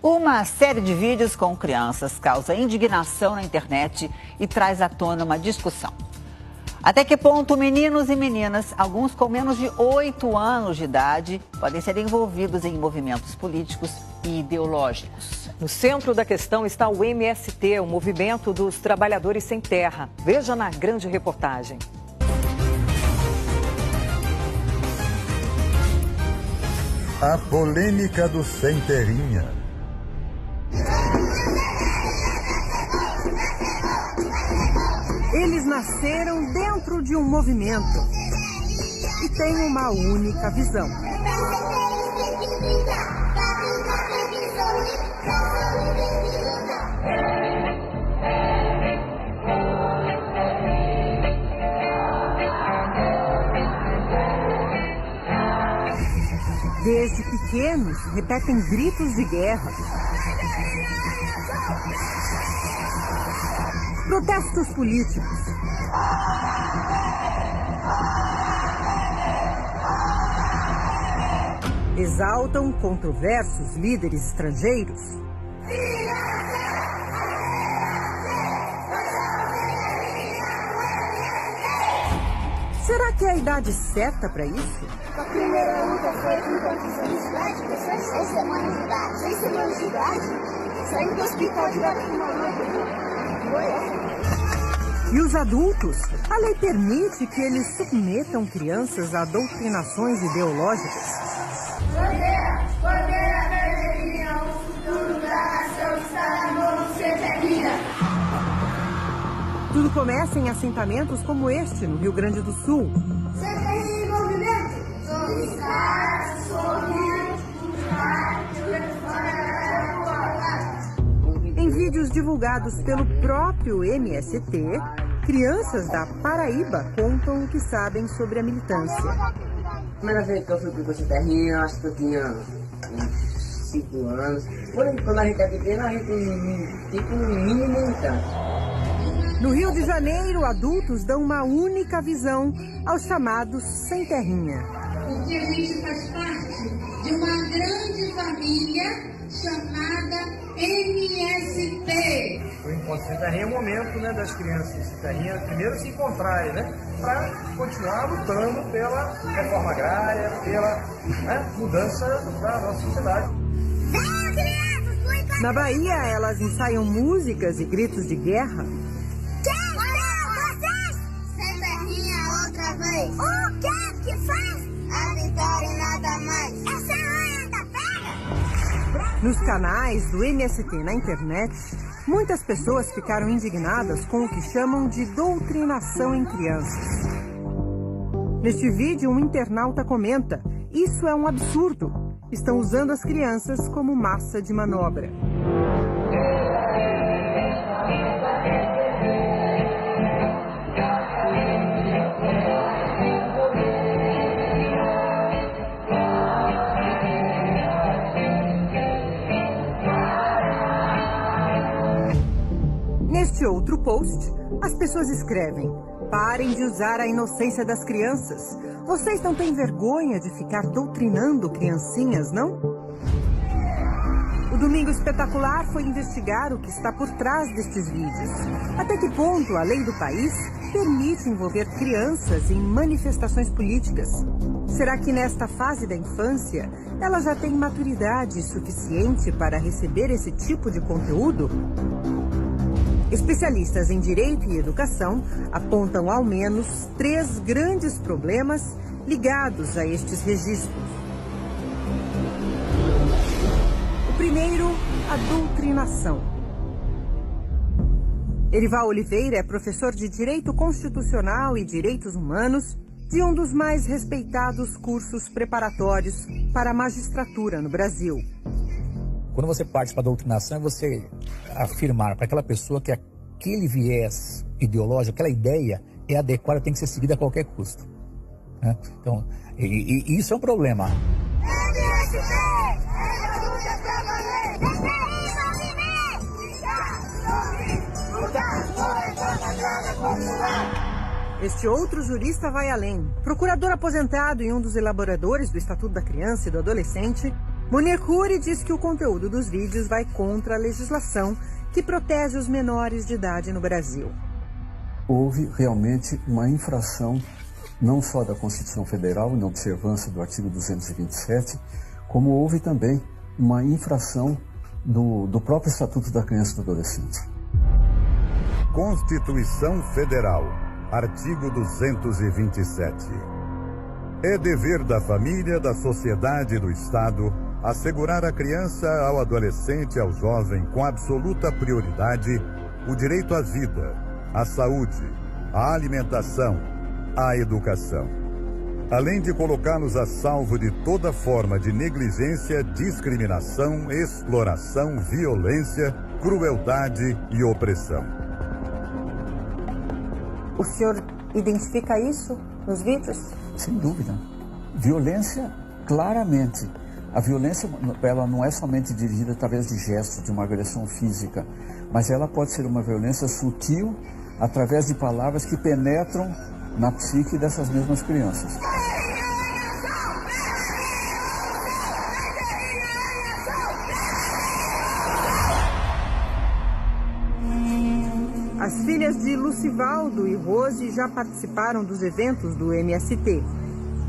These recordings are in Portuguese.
Uma série de vídeos com crianças causa indignação na internet e traz à tona uma discussão. Até que ponto meninos e meninas, alguns com menos de 8 anos de idade, podem ser envolvidos em movimentos políticos e ideológicos? No centro da questão está o MST, o Movimento dos Trabalhadores Sem Terra. Veja na grande reportagem. A polêmica do Sem Terrinha. Eles nasceram dentro de um movimento e têm uma única visão. Desde pequenos, repetem gritos de guerra. Protestos políticos. Exaltam controversos líderes estrangeiros. Será que é a idade certa para isso? A primeira luta foi com quantos anos de idade? Pessoas 6 semanas de idade. 6 semanas de idade? Saindo do hospital de lá com uma luta. E os adultos? A lei permite que eles submetam crianças a doutrinações ideológicas. Bandeira vermelha, o futuro da nação está na mão do Sem Terrinha. Tudo começa em assentamentos como este, no Rio Grande do Sul. Sem Terrinha em movimento. Somos caras, Em vídeos divulgados pelo próprio MST, crianças da Paraíba contam o que sabem sobre a militância. A primeira vez que eu fui pro Sem Terrinha, acho que eu tinha uns 5 anos. Quando a gente é pequeno, a gente fica um mínimo militante. No Rio de Janeiro, adultos dão uma única visão aos chamados Sem Terrinha. Porque a gente faz parte de uma grande família chamada MST. O encontro Sem Terrinha é o momento, né, das crianças Sem Terrinha primeiro se encontrarem, né, para continuar lutando pela reforma agrária, pela mudança da nossa sociedade. Na Bahia, elas ensaiam músicas e gritos de guerra. Sem Terrinha outra vez. O que faz? A vitória e nada mais. Essa é da pega. Nos canais do MST na internet, muitas pessoas ficaram indignadas com o que chamam de doutrinação em crianças. Neste vídeo, um internauta comenta: "Isso é um absurdo. Estão usando as crianças como massa de manobra." Neste outro post, as pessoas escrevem: "Parem de usar a inocência das crianças. Vocês não têm vergonha de ficar doutrinando criancinhas, não?" O Domingo Espetacular foi investigar o que está por trás destes vídeos. Até que ponto a lei do país permite envolver crianças em manifestações políticas? Será que nesta fase da infância ela já tem maturidade suficiente para receber esse tipo de conteúdo? Especialistas em direito e educação apontam ao menos 3 grandes problemas ligados a estes registros. O primeiro, a doutrinação. Erival Oliveira é professor de Direito Constitucional e Direitos Humanos de um dos mais respeitados cursos preparatórios para a magistratura no Brasil. Quando você parte para a doutrinação, é você afirmar para aquela pessoa que aquele viés ideológico, aquela ideia é adequada, tem que ser seguida a qualquer custo, né? Então, e isso é um problema. Este outro jurista vai além. Procurador aposentado e um dos elaboradores do Estatuto da Criança e do Adolescente, Monier Cury diz que o conteúdo dos vídeos vai contra a legislação que protege os menores de idade no Brasil. Houve realmente uma infração não só da Constituição Federal, na observância do artigo 227, como houve também uma infração do próprio Estatuto da Criança e do Adolescente. Constituição Federal, artigo 227. É dever da família, da sociedade e do Estado assegurar à criança, ao adolescente e ao jovem, com absoluta prioridade, o direito à vida, à saúde, à alimentação, à educação. Além de colocá-los a salvo de toda forma de negligência, discriminação, exploração, violência, crueldade e opressão. O senhor identifica isso nos vídeos? Sem dúvida. Violência, claramente. A violência, ela não é somente dirigida através de gestos, de uma agressão física, mas ela pode ser uma violência sutil, através de palavras que penetram na psique dessas mesmas crianças. As filhas de Lucivaldo e Rose já participaram dos eventos do MST.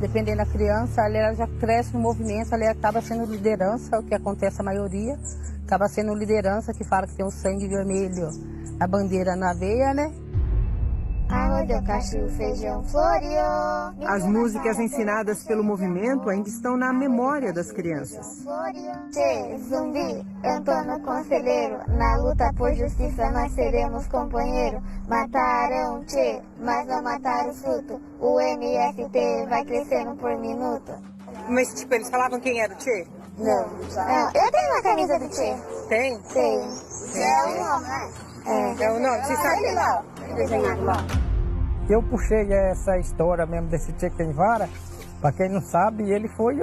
Dependendo da criança, ela já cresce no movimento, ela acaba sendo liderança, o que acontece a maioria, acaba sendo liderança que fala que tem o sangue vermelho, a bandeira na veia, né? Arroz, cachorro, feijão, floreou. As músicas ensinadas pelo movimento ainda estão na memória das crianças. Tchê, zumbi, eu tô no conselheiro. Na luta por justiça nós seremos companheiro. Mataram, tchê, mas não mataram o fruto. O MST vai crescendo por minuto. Mas, tipo, eles falavam quem era o Tchê? Não, eu tenho uma camisa do Tchê. Tem? Tenho. É o nome, né? É o nome, você sabe? Desenhado lá. Eu puxei essa história mesmo desse Che Guevara, pra quem não sabe, ele foi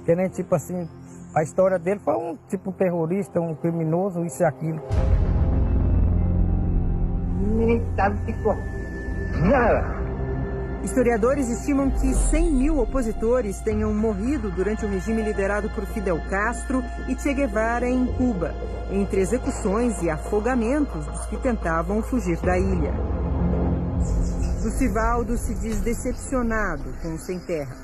que nem tipo assim, a história dele foi um tipo terrorista, um criminoso, isso e aquilo. Historiadores estimam que 100 mil opositores tenham morrido durante o regime liderado por Fidel Castro e Che Guevara em Cuba, entre execuções e afogamentos dos que tentavam fugir da ilha. Lucivaldo se diz decepcionado com o Sem Terra.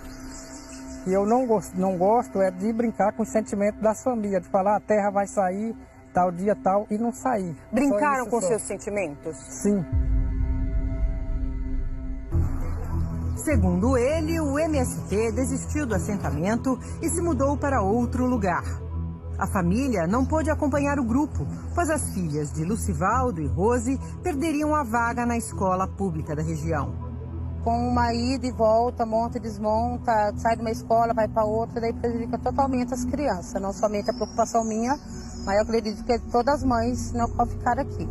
E eu não gosto é de brincar com os sentimentos das famílias, de falar a terra vai sair tal dia tal e não sair. Brincaram com seus sentimentos? Sim. Segundo ele, o MST desistiu do assentamento e se mudou para outro lugar. A família não pôde acompanhar o grupo, pois as filhas de Lucivaldo e Rose perderiam a vaga na escola pública da região. Com uma ida e volta, monta e desmonta, sai de uma escola, vai para outra, daí prejudica totalmente as crianças. Não somente a preocupação minha, mas eu acredito que todas as mães não podem ficar aqui.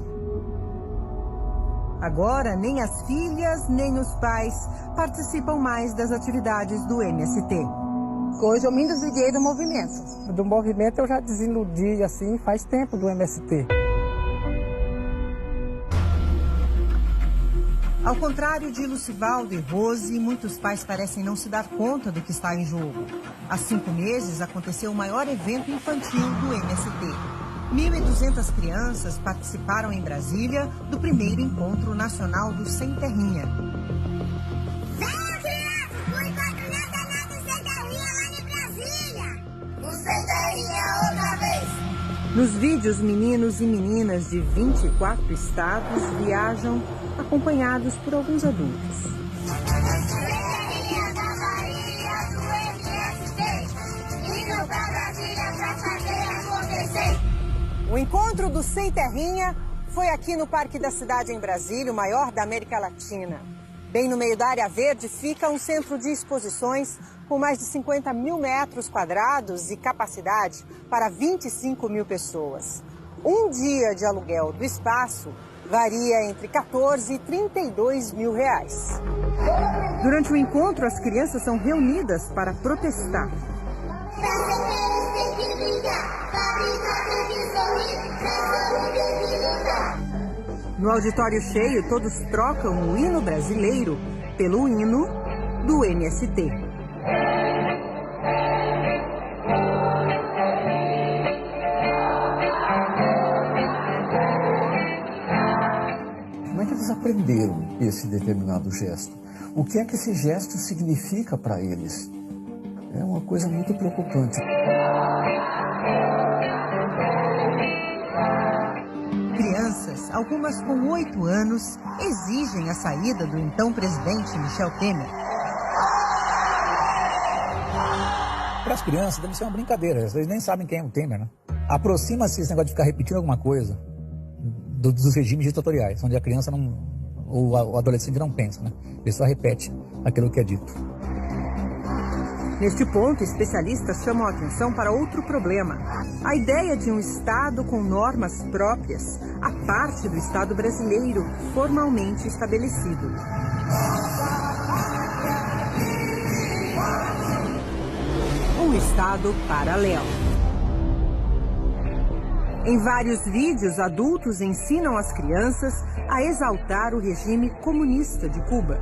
Agora, nem as filhas, nem os pais participam mais das atividades do MST. Hoje eu me desliguei do movimento. Do movimento eu já desiludi, assim, faz tempo do MST. Ao contrário de Lucivaldo e Rose, muitos pais parecem não se dar conta do que está em jogo. Há 5 meses aconteceu o maior evento infantil do MST. 1.200 crianças participaram em Brasília do primeiro encontro nacional do Sem Terrinha. Venham, crianças, por enquanto nós danamos o Sem Terrinha lá em Brasília. O Sem Terrinha outra vez. Nos vídeos, meninos e meninas de 24 estados viajam acompanhados por alguns adultos. O encontro do Sem Terrinha foi aqui no Parque da Cidade, em Brasília, o maior da América Latina. Bem no meio da área verde fica um centro de exposições com mais de 50 mil metros quadrados e capacidade para 25 mil pessoas. Um dia de aluguel do espaço varia entre 14 e 32 mil reais. Durante o encontro, as crianças são reunidas para protestar. No auditório cheio, todos trocam o hino brasileiro pelo hino do MST. aprenderam esse determinado gesto? O que é que esse gesto significa para eles? É uma coisa muito preocupante. Crianças, algumas com 8 anos, exigem a saída do então presidente Michel Temer. Para as crianças deve ser uma brincadeira, eles nem sabem quem é o Temer, né? Aproxima-se esse negócio de ficar repetindo alguma coisa dos regimes ditatoriais, onde a criança não, ou o adolescente não pensa, né? Ele só repete aquilo que é dito. Neste ponto, especialistas chamam a atenção para outro problema. A ideia de um Estado com normas próprias, à parte do Estado brasileiro formalmente estabelecido. Um Estado paralelo. Em vários vídeos, adultos ensinam as crianças a exaltar o regime comunista de Cuba.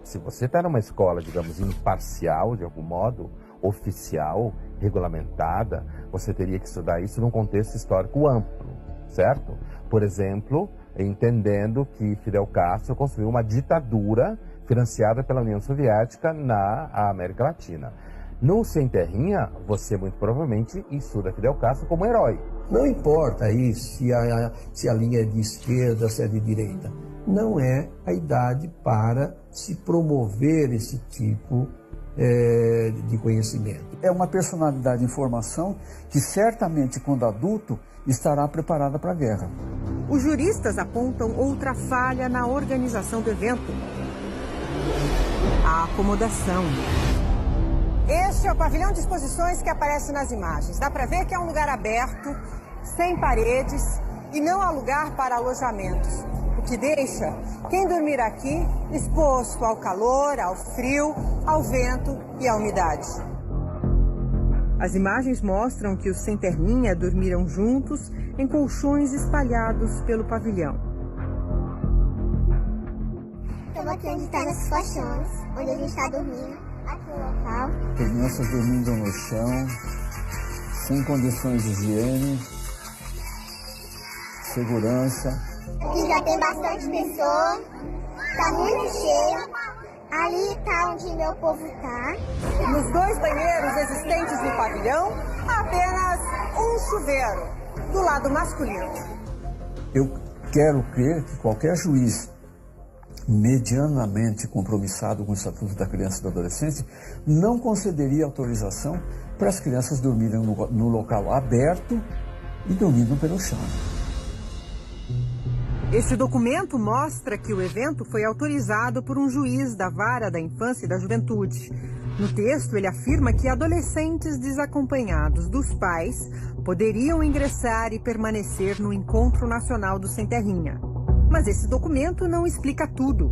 Se você está numa escola, digamos, imparcial, de algum modo, oficial, regulamentada, você teria que estudar isso num contexto histórico amplo, certo? Por exemplo, entendendo que Fidel Castro construiu uma ditadura financiada pela União Soviética na América Latina. No Sem Terrinha, você muito provavelmente estuda Fidel Castro como herói. Não importa aí se a linha é de esquerda, se é de direita. Não é a idade para se promover esse tipo de conhecimento. É uma personalidade em formação que certamente, quando adulto, estará preparada para a guerra. Os juristas apontam outra falha na organização do evento: a acomodação. Este é o pavilhão de exposições que aparece nas imagens. Dá para ver que é um lugar aberto, sem paredes e não há lugar para alojamentos, o que deixa quem dormir aqui exposto ao calor, ao frio, ao vento e à umidade. As imagens mostram que os Sem Terrinha dormiram juntos em colchões espalhados pelo pavilhão. Estamos aqui onde estão os colchões, onde a gente está dormindo. Aqui o local. Crianças dormindo no chão, sem condições de higiene, segurança. Aqui já tem bastante pessoa, tá muito cheio. Ali tá onde meu povo tá. Nos 2 banheiros existentes no pavilhão, há apenas um chuveiro, do lado masculino. Eu quero crer que qualquer juiz medianamente compromissado com o Estatuto da Criança e do Adolescente não concederia autorização para as crianças dormirem no local aberto e dormindo pelo chão. Este documento mostra que o evento foi autorizado por um juiz da Vara da Infância e da Juventude. No texto, ele afirma que adolescentes desacompanhados dos pais poderiam ingressar e permanecer no Encontro Nacional do Sem Terrinha. Mas esse documento não explica tudo.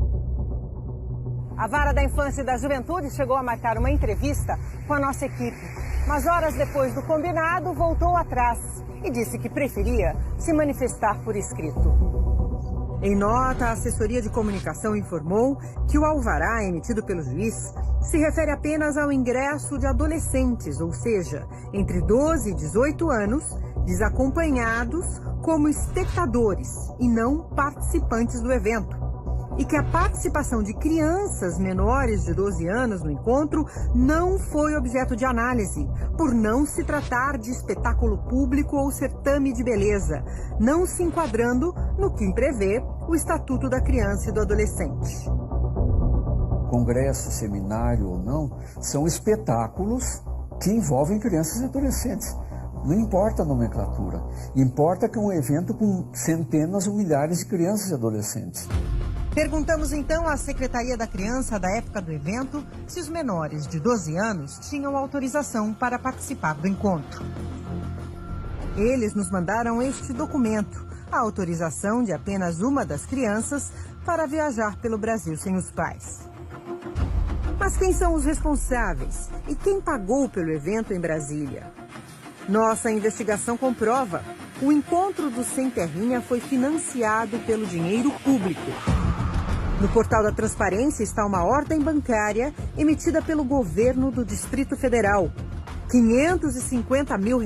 A Vara da Infância e da Juventude chegou a marcar uma entrevista com a nossa equipe, mas horas depois do combinado voltou atrás e disse que preferia se manifestar por escrito. Em nota, a assessoria de comunicação informou que o alvará emitido pelo juiz se refere apenas ao ingresso de adolescentes, ou seja, entre 12 e 18 anos, desacompanhados como espectadores e não participantes do evento. E que a participação de crianças menores de 12 anos no encontro não foi objeto de análise, por não se tratar de espetáculo público ou certame de beleza, não se enquadrando no que prevê o Estatuto da Criança e do Adolescente. Congresso, seminário ou não, são espetáculos que envolvem crianças e adolescentes. Não importa a nomenclatura, importa que é um evento com centenas ou milhares de crianças e adolescentes. Perguntamos então à Secretaria da Criança da época do evento se os menores de 12 anos tinham autorização para participar do encontro. Eles nos mandaram este documento, a autorização de apenas uma das crianças para viajar pelo Brasil sem os pais. Mas quem são os responsáveis e quem pagou pelo evento em Brasília? Nossa investigação comprova: o encontro do Sem Terrinha foi financiado pelo dinheiro público. No portal da Transparência está uma ordem bancária emitida pelo governo do Distrito Federal, R$550 mil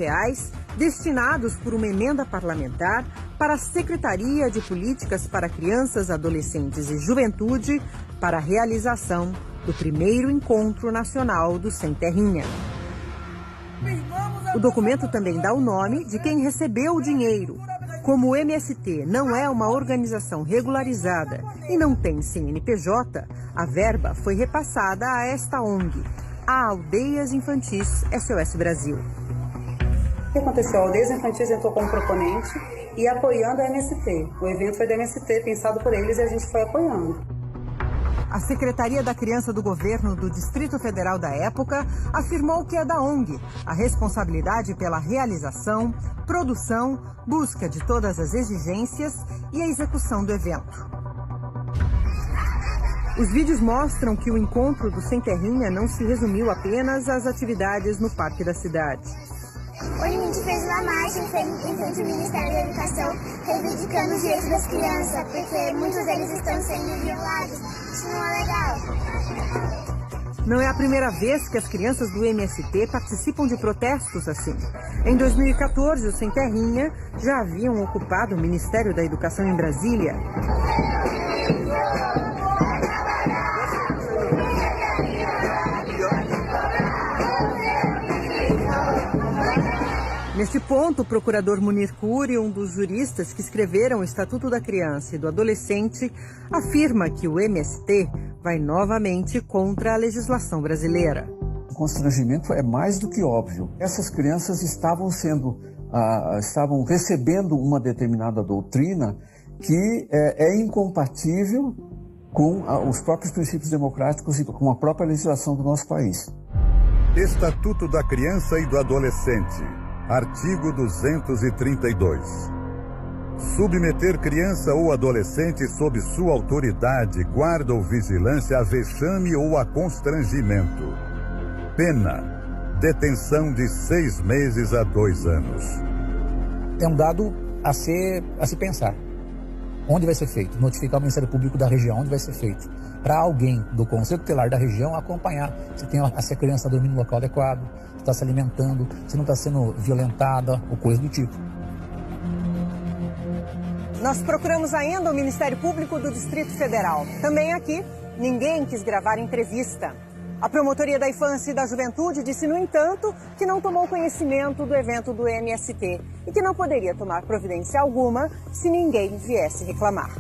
destinados por uma emenda parlamentar para a Secretaria de Políticas para Crianças, Adolescentes e Juventude para a realização do primeiro Encontro Nacional do Sem Terrinha. O documento também dá o nome de quem recebeu o dinheiro. Como o MST não é uma organização regularizada e não tem CNPJ, a verba foi repassada a esta ONG, a Aldeias Infantis SOS Brasil. O que aconteceu? A Aldeias Infantis entrou como proponente e apoiando a MST. O evento foi da MST, pensado por eles, e a gente foi apoiando. A Secretaria da Criança do Governo do Distrito Federal da época afirmou que é da ONG a responsabilidade pela realização, produção, busca de todas as exigências e a execução do evento. Os vídeos mostram que o encontro do Sem Terrinha não se resumiu apenas às atividades no Parque da Cidade. Hoje a gente fez uma marcha em frente ao Ministério da Educação, reivindicando os direitos das crianças, porque muitos deles estão sendo violados. Isso não é legal. Não é a primeira vez que as crianças do MST participam de protestos assim. Em 2014, os Sem Terrinha já haviam ocupado o Ministério da Educação em Brasília. Neste ponto, o procurador Munir Curi, um dos juristas que escreveram o Estatuto da Criança e do Adolescente, afirma que o MST vai novamente contra a legislação brasileira. O constrangimento é mais do que óbvio. Essas crianças estavam recebendo uma determinada doutrina que é incompatível com os próprios princípios democráticos e com a própria legislação do nosso país. Estatuto da Criança e do Adolescente. Artigo 232. Submeter criança ou adolescente sob sua autoridade, guarda ou vigilância a vexame ou a constrangimento. Pena: detenção de 6 meses a 2 anos. É um dado a se pensar. Onde vai ser feito? Notificar o Ministério Público da região, onde vai ser feito? Para alguém do Conselho Tutelar da região acompanhar se a criança está dormindo no local adequado, se está se alimentando, se não está sendo violentada ou coisa do tipo. Nós procuramos ainda o Ministério Público do Distrito Federal. Também aqui, ninguém quis gravar entrevista. A Promotoria da Infância e da Juventude disse, no entanto, que não tomou conhecimento do evento do MST e que não poderia tomar providência alguma se ninguém viesse reclamar.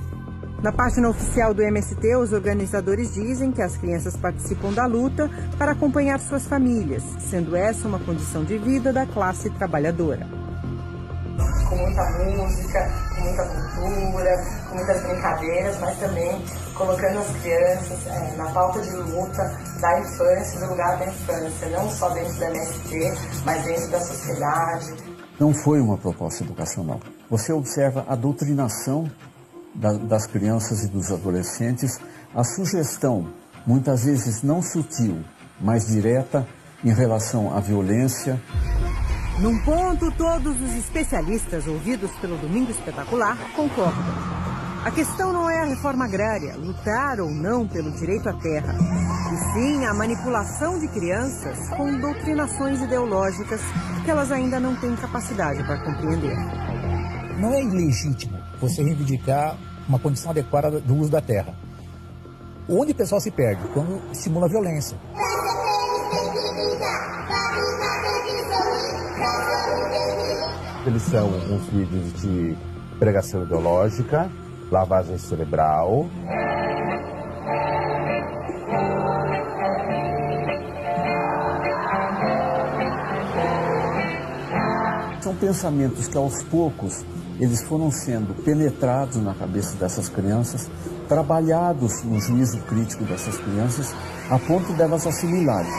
Na página oficial do MST, os organizadores dizem que as crianças participam da luta para acompanhar suas famílias, sendo essa uma condição de vida da classe trabalhadora. Com muita música, com muita cultura, com muitas brincadeiras, mas também colocando as crianças na pauta de luta da infância, do lugar da infância, não só dentro da MST, mas dentro da sociedade. Não foi uma proposta educacional. Você observa a doutrinação das crianças e dos adolescentes, a sugestão, muitas vezes não sutil, mas direta, em relação à violência. Num ponto, todos os especialistas ouvidos pelo Domingo Espetacular concordam. A questão não é a reforma agrária, lutar ou não pelo direito à terra, e sim a manipulação de crianças com doutrinações ideológicas que elas ainda não têm capacidade para compreender. Não é ilegítimo você reivindicar uma condição adequada do uso da terra. Onde o pessoal se perde? Quando estimula a violência. Eles são uns vídeos de pregação ideológica, lavagem cerebral. São pensamentos que aos poucos eles foram sendo penetrados na cabeça dessas crianças, trabalhados no juízo crítico dessas crianças, a ponto delas assimilarem.